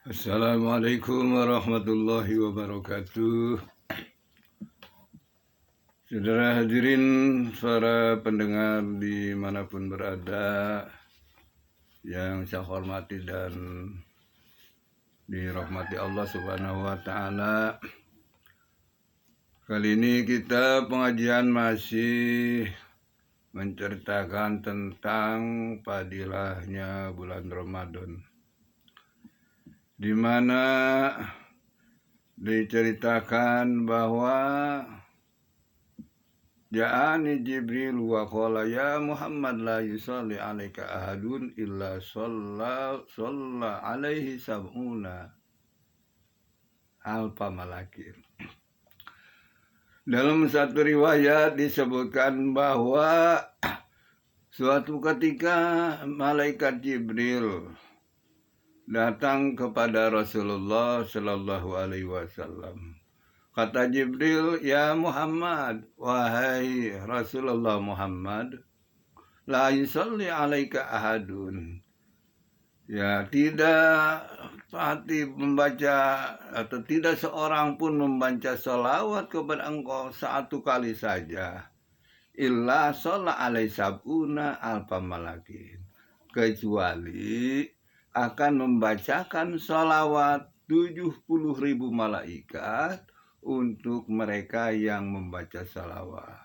Assalamualaikum warahmatullahi wabarakatuh. Saudara hadirin, para pendengar dimanapun berada, yang saya hormati dan dirahmati Allah Subhanahu wa Ta'ala. Kali ini kita pengajian masih menceritakan tentang fadilahnya bulan Ramadan, di mana diceritakan bahwa Ja'ani Jibril wa qala ya Muhammad la yusalli alaika ahadun illa shalla alaihi sab'una alfa malakin. Dalam satu riwayat disebutkan bahwa suatu ketika malaikat Jibril datang kepada Rasulullah Shallallahu Alaihi Wasallam. Kata Jibril, ya Muhammad, wahai Rasulullah Muhammad, la yusalli alaika ahadun. Ya, tidak pati membaca atau tidak seorang pun membaca salawat kepada engkau satu kali saja. Illa sholla alai sab'una alfa malakin. Kecuali akan membacakan salawat 70.000 malaikat untuk mereka yang membaca salawat.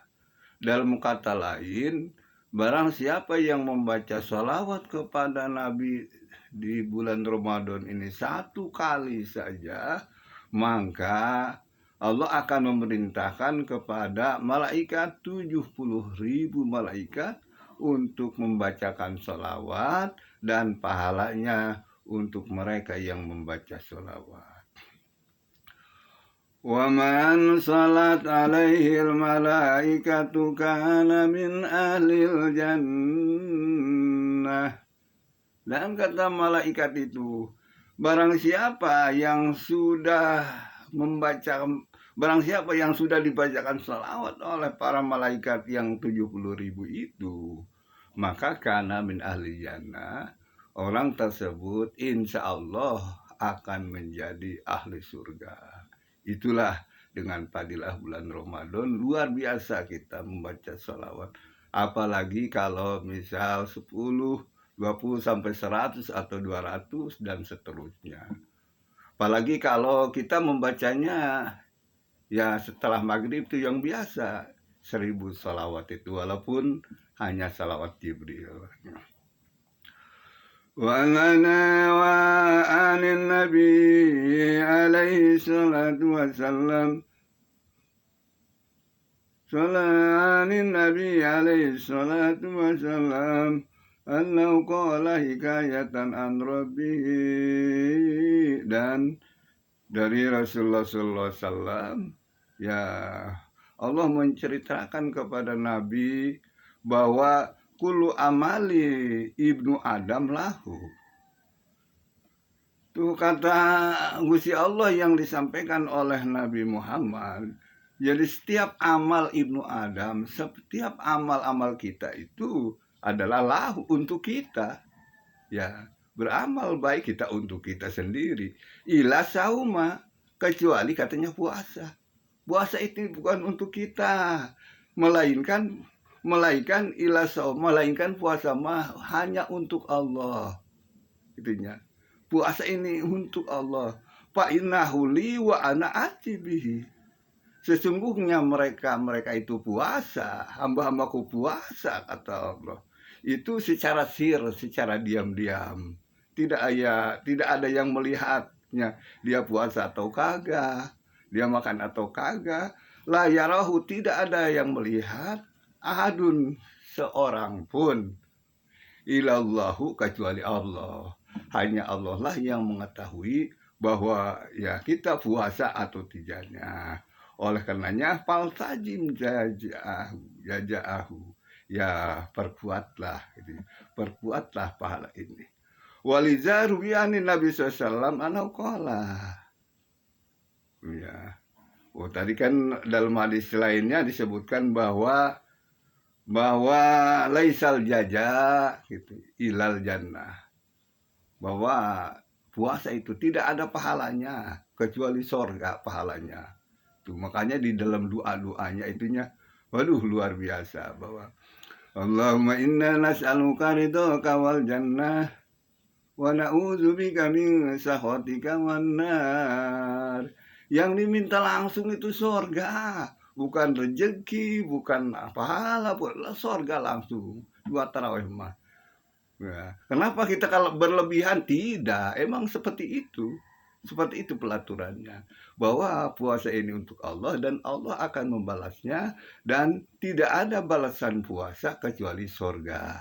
Dalam kata lain, barang siapa yang membaca salawat kepada Nabi di bulan Ramadan ini satu kali saja, maka Allah akan memerintahkan kepada malaikat 70.000 malaikat untuk membacakan salawat dan pahalanya untuk mereka yang membaca salawat. Wa man salat alaihi al-malaikatu kana min ahlil jannah. Dan kata malaikat itu, barang siapa yang sudah dibacakan salawat oleh para malaikat yang 70.000 itu, maka kana min ahli jannah, orang tersebut insya Allah akan menjadi ahli surga. Itulah dengan fadilah bulan Ramadan luar biasa kita membaca salawat. Apalagi kalau misal 10, 20 sampai 100 atau 200 dan seterusnya. Apalagi kalau kita membacanya ya setelah maghrib itu yang biasa 1000 salawat itu, walaupun hanya salawat Jibril. وَلَنَا وَعَنِ النَّبِيِّ عَلَيْهِ الصَّلَاةُ وَالسَّلَامُ عَنِ النَّبِيِّ عَلَيْهِ الصَّلَاةُ وَالسَّلَامُ أَنَّهُ قَالَ حِكَايَةً عَنْ رَبِّهِ. Dan dari Rasulullah SAW, ya Allah menceritakan kepada Nabi bahwa kullu amali ibnu Adam lahu. Itu kata Gusti Allah yang disampaikan oleh Nabi Muhammad. Jadi setiap amal ibnu Adam, setiap amal-amal kita itu adalah lahu untuk kita. Ya, beramal baik kita untuk kita sendiri. Ila sauma, kecuali katanya puasa. Puasa itu bukan untuk kita, melainkan puasa mah hanya untuk Allah. Itunya. Puasa ini untuk Allah. Fa innahu li wa ana atibihi. Sesungguhnya mereka itu puasa, hamba-hambaku puasa, kata Allah. Itu secara secara diam-diam. Tidak ada yang melihatnya, dia puasa atau kagak, dia makan atau kagak. La yarahu, tidak ada yang melihat, ahadun, seorang pun, ilallahu, kecuali Allah. Hanya Allah lah yang mengetahui bahwa ya kita puasa atau tidaknya. Oleh karenanya faltajim jaja'ahu, ya perkuatlah pahala ini. Waliza ruwiyani Nabi SAW anau qala. Ya. Oh, tadi kan dalam hadis lainnya disebutkan bahwa laisal jaja gitu, ilal jannah. Bahwa puasa itu tidak ada pahalanya kecuali sorga pahalanya. Tuh, makanya di dalam doa-doanya itunya, waduh luar biasa, bahwa Allahumma inna nas'aluka ridhaka wal jannah wa na'udzubika min sakhatika wan nar. Yang diminta langsung itu sorga, bukan rezeki, bukan pahala, bukan sorga langsung. Dua tarawih mah. Ya. Kenapa kita kalau berlebihan? Tidak, emang seperti itu. Seperti itu pelaturannya. Bahwa puasa ini untuk Allah dan Allah akan membalasnya. Dan tidak ada balasan puasa kecuali sorga.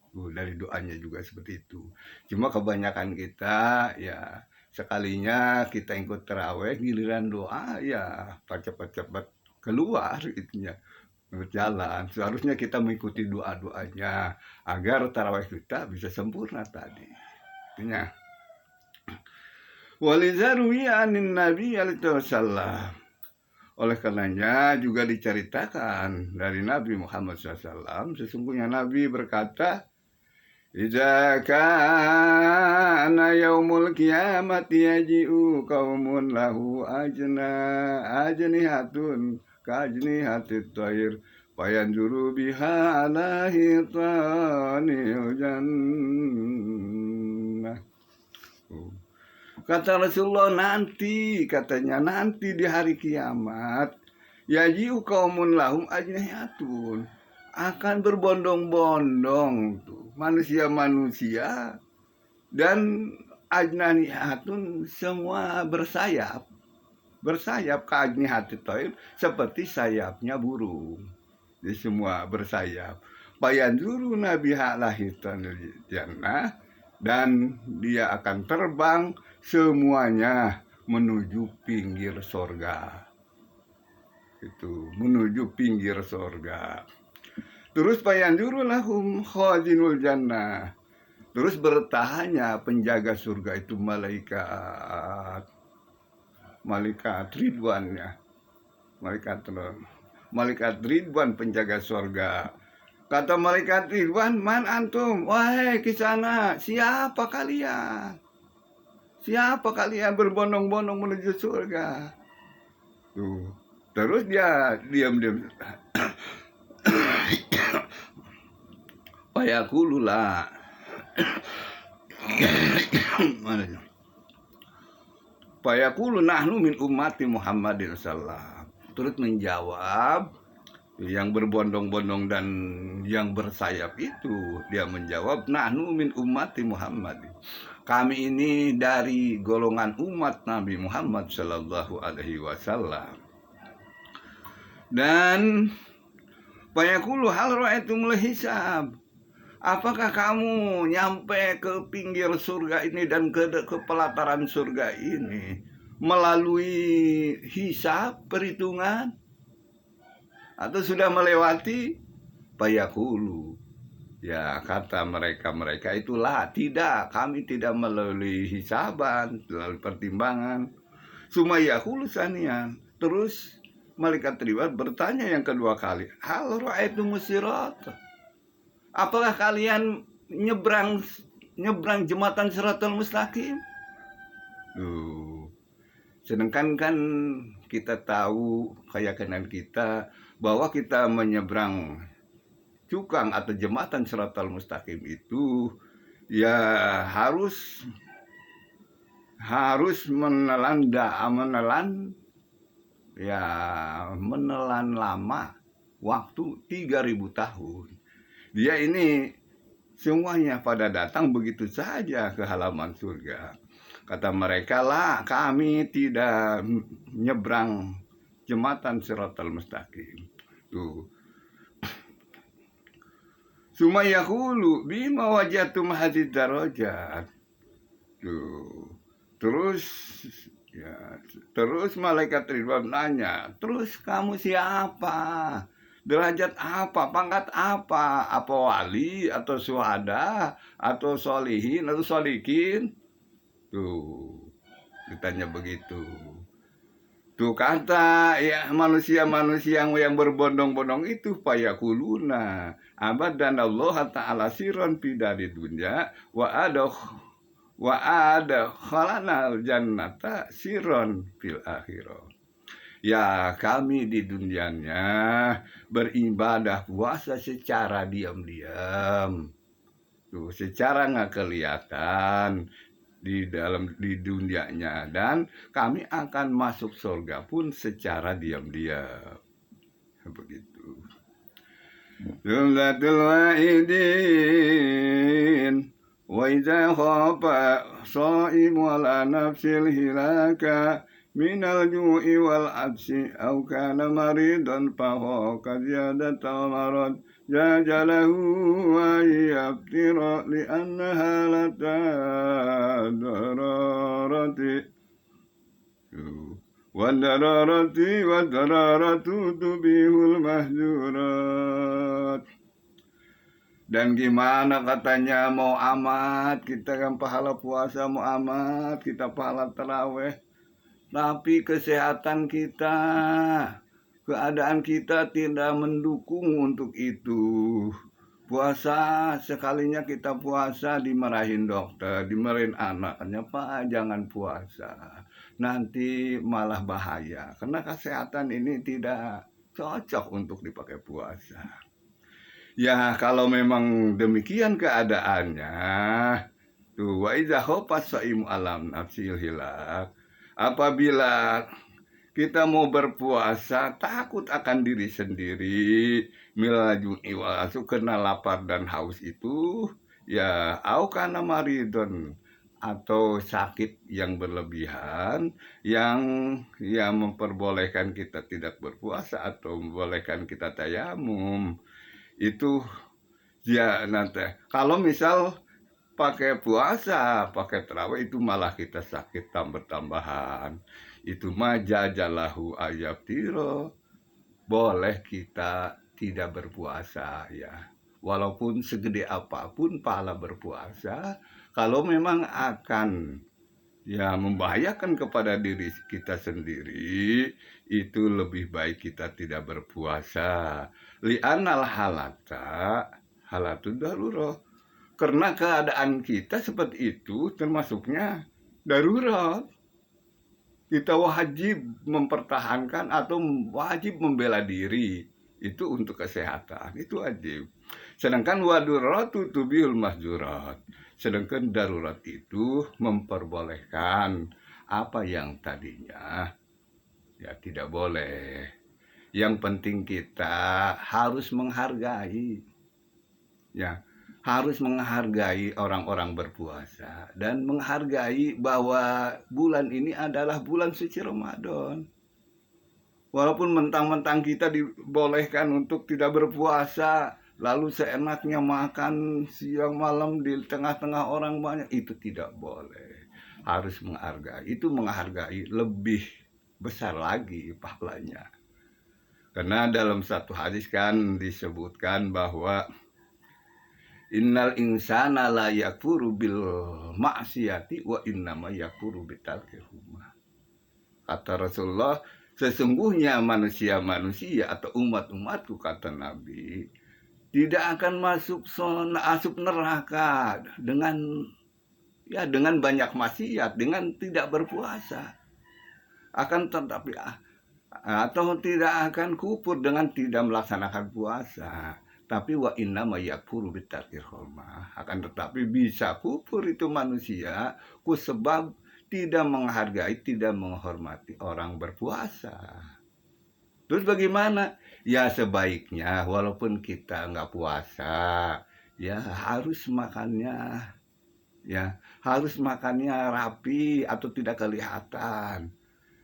Dari doanya juga seperti itu. Cuma kebanyakan kita ya sekalinya kita ikut terawih, giliran doa ya cepat-cepat keluar itunya, berjalan. Seharusnya kita mengikuti doa-doanya agar tarawih kita bisa sempurna tadi. Itunya. Walizarwi anin Nabi alaihissalam. Oleh karenanya juga diceritakan dari Nabi Muhammad SAW, sesungguhnya Nabi berkata, Idza kana yaumul qiyamati yaji'u qaumun lahu ajnihatun kajnihatit thair fayanzuru biha ala hitanil jannah. Kata Rasulullah, nanti di hari kiamat yaji'u qaumun lahum ajnihatun, akan berbondong-bondong tuh manusia-manusia dan ajnanihatun semua bersayap kajnihatut thair seperti sayapnya burung. Jadi semua bersayap. Bayanzuru nabiha lahitanil jannah, dan dia akan terbang semuanya menuju pinggir sorga. Itu menuju pinggir sorga. Terus payanzuru lahum khazinul jannah. Terus bertanya penjaga surga itu malaikat Ridwannya. Malaikat Ridwan penjaga surga. Kata malaikat Ridwan, man antum? Wahai kisana, siapa kalian? Siapa kalian berbondong-bondong menuju surga? Tuh. Terus dia diam-diam. Payakulula. Payakulu nahnu min ummati Muhammadin sallallahu. Terus menjawab yang berbondong-bondong dan yang bersayap itu, dia menjawab, nahnu min ummati Muhammadin. Kami ini dari golongan umat Nabi Muhammad sallallahu alaihi wasallam. Dan payakulu hal ra'aitumul hisab. Apakah kamu nyampe ke pinggir surga ini dan ke pelataran surga ini melalui hisab, perhitungan? Atau sudah melewati? Payakulu. Ya, kata mereka itulah, tidak, kami tidak melalui hisaban, melalui pertimbangan. Sumayyahulu sanian. Terus malaikat Ridwan bertanya yang kedua kali, hal ra'aitumus sirata? Apakah kalian nyebrang jembatan Shiratal Mustaqim? Sedangkan kan kita tahu keyakinan kita bahwa kita menyeberang cukang atau jembatan Shiratal Mustaqim itu ya harus menelan lama waktu 3.000 tahun. Dia ini semuanya pada datang begitu saja ke halaman surga. Kata mereka, lah kami tidak nyebrang jembatan Shiratal Mustaqim. Tuh. Sumayyahulu bima wajatum hadid darajat. Tuh. Terus malaikat Ridwan nanya, terus kamu siapa? Derajat apa, pangkat apa wali atau syuhada atau sholihin atau sholikin? Tuh, ditanya begitu. Tuh kata ya manusia-manusia yang berbondong-bondong itu payakuluna abadan Allah ta'ala siron pidari dunya wa wa ada khalanal jannata siron fil akhirah. Ya, kami di dunianya beribadah puasa secara diam-diam. Tuh, secara nggak kelihatan di dunianya, dan kami akan masuk surga pun secara diam-diam. Begitu. Sunnatul wa'idin wa idza khafa sha'imu ala nafsil hilaka minal ju'i wal absi aw kana maridan fa qad yadatal marad jajalahu wa yaftira li annaha latadararati wadararatu tubihul mahjurat. Dan gimana katanya mau amat, kita kan pahala puasa, mau amat, kita pahala taraweh, tapi kesehatan kita, keadaan kita tidak mendukung untuk itu. Puasa, sekalinya kita puasa dimarahin dokter, dimarahin anaknya, Pak jangan puasa, nanti malah bahaya, karena kesehatan ini tidak cocok untuk dipakai puasa. Ya, kalau memang demikian keadaannya, tuh wa idza khafat shaimu alam nafsil hilak. Apabila kita mau berpuasa takut akan diri sendiri, milajuni walasu kena lapar dan haus itu, ya au kana maridon atau sakit yang berlebihan yang memperbolehkan kita tidak berpuasa atau membolehkan kita tayamum. Itu ya nanti kalau misal pakai puasa, pakai terawih itu malah kita sakit tambah-tambahan. Itu mah jajalahu ayaftiro, boleh kita tidak berpuasa ya. Walaupun segede apapun pahala berpuasa, kalau memang akan ya membahayakan kepada diri kita sendiri, itu lebih baik kita tidak berpuasa. Li'anal halatu darurat. Karena keadaan kita seperti itu termasuknya darurat. Kita wajib mempertahankan atau wajib membela diri. Itu untuk kesehatan, itu wajib. Sedangkan waduratu tubihul mahjurat. Sedangkan darurat itu memperbolehkan apa yang tadinya ya tidak boleh. Yang penting kita harus menghargai, ya harus menghargai orang-orang berpuasa dan menghargai bahwa bulan ini adalah bulan suci Ramadan. Walaupun mentang-mentang kita dibolehkan untuk tidak berpuasa, lalu seenaknya makan siang malam di tengah-tengah orang banyak, itu tidak boleh. Harus menghargai, itu menghargai lebih besar lagi pahalanya. Karena dalam satu hadis kan disebutkan bahwa innal insana la yakfuru bil ma'siyati wa innama yakfuru bitarkil huma. Kata Rasulullah, sesungguhnya manusia-manusia atau umat-umatku, kata Nabi, tidak akan masuk neraka dengan banyak maksiat, dengan tidak berpuasa. Akan tetapi atau tidak akan kufur dengan tidak melaksanakan puasa. Tapi wa inna ma yakfuru bitarkil hurmah. Akan tetapi bisa kufur itu manusia sebab tidak menghargai, tidak menghormati orang berpuasa. Terus bagaimana? Ya sebaiknya walaupun kita nggak puasa, ya harus makannya rapi atau tidak kelihatan.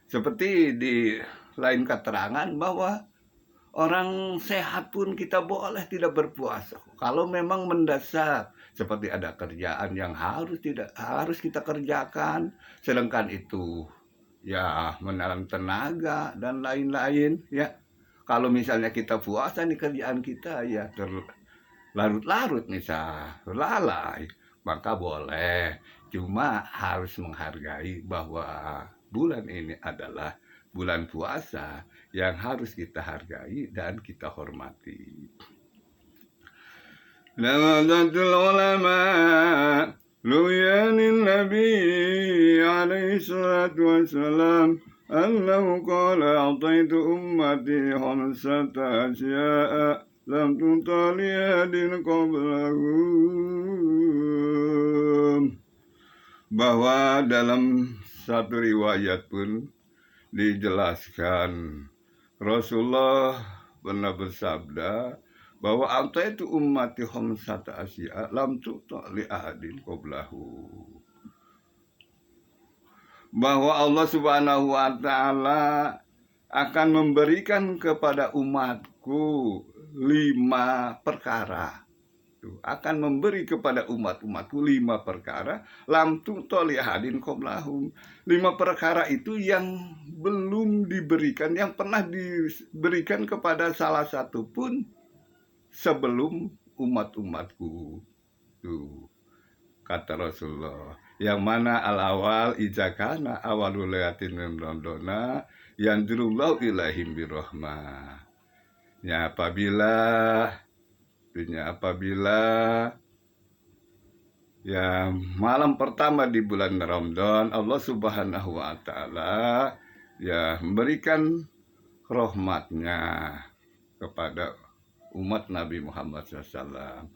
Seperti di lain keterangan bahwa orang sehat pun kita boleh tidak berpuasa. Kalau memang mendesak, seperti ada kerjaan yang harus kita kerjakan, sedangkan itu ya menelan tenaga dan lain-lain ya. Kalau misalnya kita puasa nih kerjaan kita ya larut-larut misal, lalai, maka boleh. Cuma harus menghargai bahwa bulan ini adalah bulan puasa yang harus kita hargai dan kita hormati. Lawadatul ulama Luyanin Nabi alaihi salatu wassalam annahu qala a'taitu ummati khamsata asya'a lam tutali adin qablahum. Bahwa dalam satu riwayat pun dijelaskan Rasulullah pernah bersabda bahwa itu ummati khamsata asya lam tuta li ahadin qablahu. Bahwa Allah Subhanahu wa taala akan memberikan kepada umatku 5 perkara. Akan memberi kepada umat-umatku 5 perkara lam tuta li ahadin qablahum. 5 perkara itu yang belum diberikan, yang pernah diberikan kepada salah satu pun sebelum umat-umatku. Tuh, kata Rasulullah. Yang mana al-awal ijakana awalul layatin min rondona yang dirullahu ilahim birahmah. Ya apabila ya malam pertama di bulan Ramadan Allah Subhanahu wa taala ya memberikan rahmatnya kepada umat Nabi Muhammad SAW.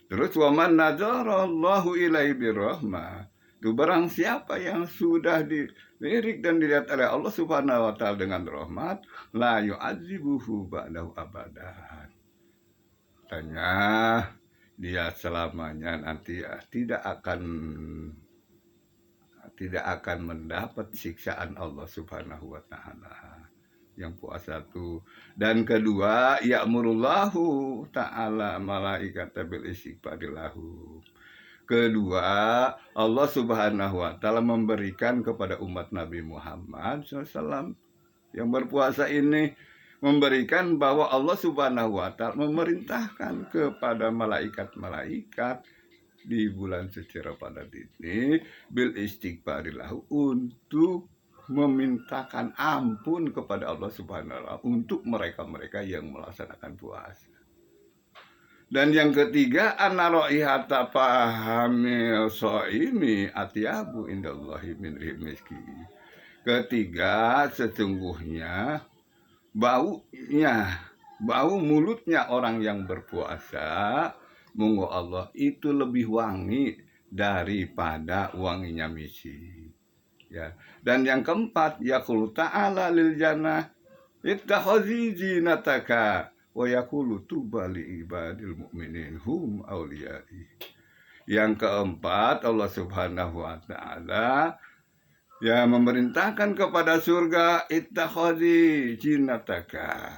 Terus waman nazarallahu ilaihi birahmah. Itu barang siapa yang sudah dilirik dan dilihat oleh Allah Subhanahu wa taala dengan rahmat, la yu'adzibuhu ba'dahu abadan. Katanya dia selamanya nanti tidak akan mendapat siksaan Allah Subhanahu wa taala. Yang puasa itu. Dan kedua, ya'murullahu ta'ala malaikata bil istighfari lahu. Kedua, Allah Subhanahu wa taala memberikan kepada umat Nabi Muhammad SAW yang berpuasa ini, memberikan bahwa Allah Subhanahu wa taala memerintahkan kepada malaikat-malaikat di bulan suci Ramadan ini bil istighfari lahu, untuk memintakan ampun kepada Allah Subhanahu wa taala untuk mereka-mereka yang melaksanakan puasa. Dan yang ketiga, anna raihata fahamil shaimi atyabu indallahi min rizqi. Ketiga, sesungguhnya bau mulutnya orang yang berpuasa munggu Allah itu lebih wangi daripada wanginya misi. Ya. Dan yang keempat, yaqulu ta'ala lil jannah ittakhadhi zinataka wa yaqulu tuba li ibadil mu'minin hum awliyai. Yang keempat, Allah Subhanahu wa taala ya memerintahkan kepada surga ittakhadhi zinataka.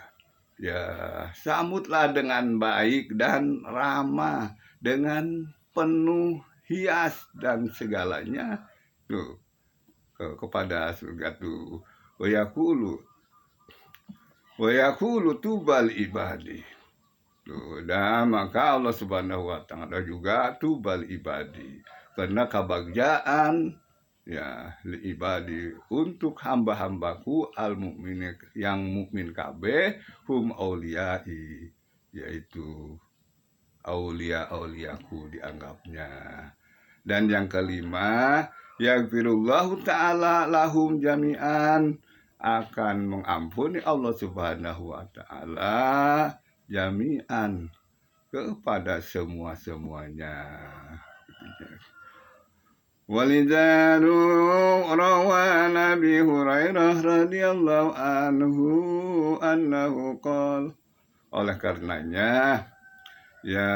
Ya, sambutlah dengan baik dan ramah, dengan penuh hias dan segalanya tuh kepada surga tuh. Wa yaqulu tubal ibadi. Tuh, dan maka Allah Subhanahu wa taala juga tubal ibadi, karena kebahagiaan ya li ibadi untuk hamba-hambaku al mukmin yang mukmin kabeh hum auliyai, yaitu auliaku dianggapnya. Dan yang kelima, yaghfirullahu ta'ala lahum jami'an, akan mengampuni Allah Subhanahu wa taala jami'an kepada semua-semuanya. Walidaru rawa Nabi Hurairah radhiyallahu anhu annahu qala. Oleh karenanya ya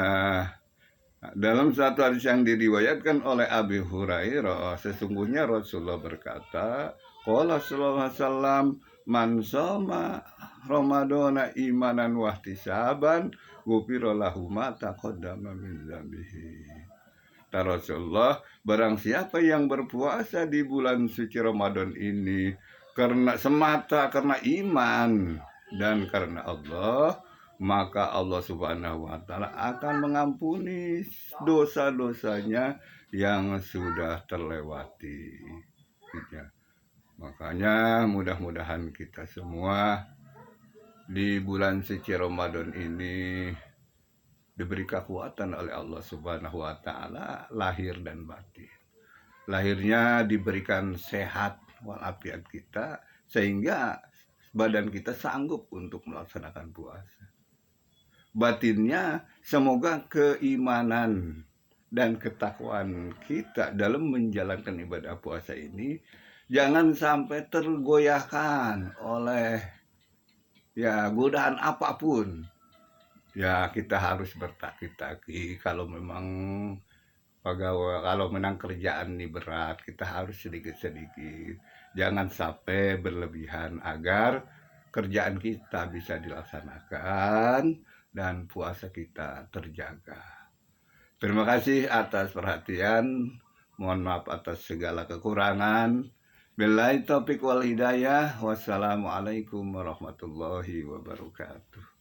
dalam satu hadis yang diriwayatkan oleh Abi Hurairah, sesungguhnya Rasulullah berkata, qala sallallahu alaihi wasallam, man shoma ramadhana imanan wa ihtisaban ghufira lahu ma taqaddama min dzambihi. Rasulullah, barang siapa yang berpuasa di bulan suci Ramadan ini semata karena iman dan karena Allah, maka Allah Subhanahu wa taala akan mengampuni dosa-dosanya yang sudah terlewati. Makanya mudah-mudahan kita semua di bulan suci Ramadan ini diberi kekuatan oleh Allah Subhanahu wa taala lahir dan batin. Lahirnya diberikan sehat walafiat kita sehingga badan kita sanggup untuk melaksanakan puasa. Batinnya semoga keimanan dan ketakwaan kita dalam menjalankan ibadah puasa ini jangan sampai tergoyahkan oleh godaan apapun. Ya, kita harus bertakih-takih kalau memang kalau menang kerjaan ini berat, kita harus sedikit-sedikit. Jangan sampai berlebihan agar kerjaan kita bisa dilaksanakan dan puasa kita terjaga. Terima kasih atas perhatian. Mohon maaf atas segala kekurangan. Billahi taufiq wal hidayah. Wassalamualaikum warahmatullahi wabarakatuh.